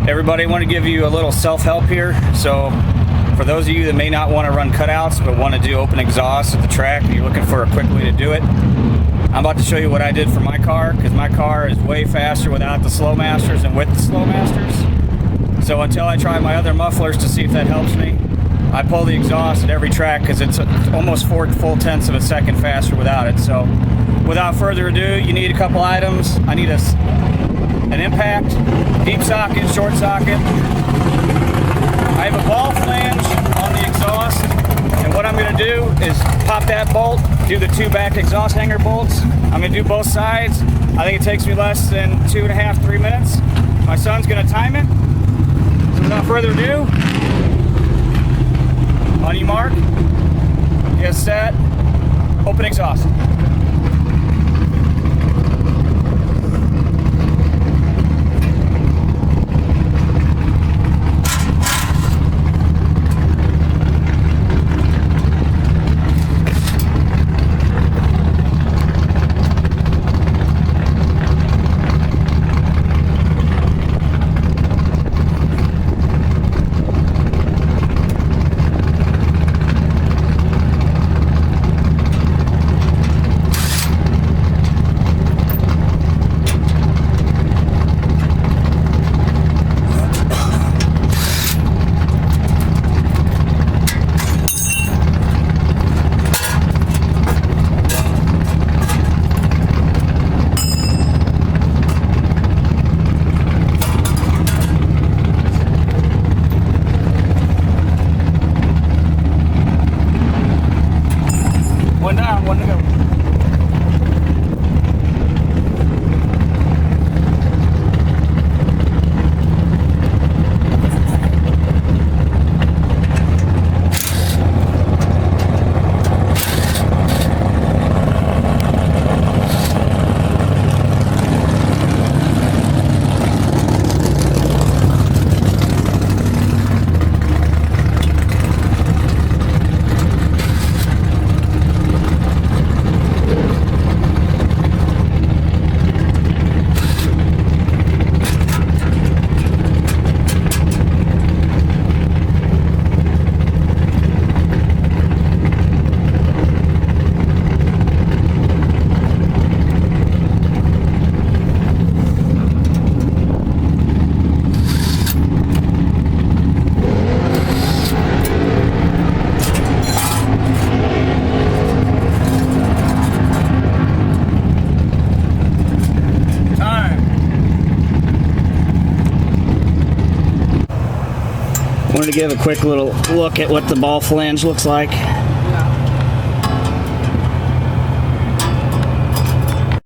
Everybody, want to give you a little self-help here. So for those of you that may not want to run cutouts but want to do open exhaust at the track and you're looking for a quick way to do it, I'm about to show you what I did for my car, because my car is way faster without the flowmasters than with the flowmasters. So until I try my other mufflers to see if that helps me, I pull the exhaust at every track because it's almost 4 full tenths of a second faster without it. So without further ado, you need a couple items. I need an impact, deep socket, short socket. I have a ball flange on the exhaust, and what I'm going to do is pop that bolt, do the 2 back exhaust hanger bolts. I'm going to do both sides. I think it takes me less than 2.5, 3 minutes. My son's going to time it. So without further ado, on your mark, get set, open exhaust. One down, one to go. Wanted to give a quick little look at what the ball flange looks like.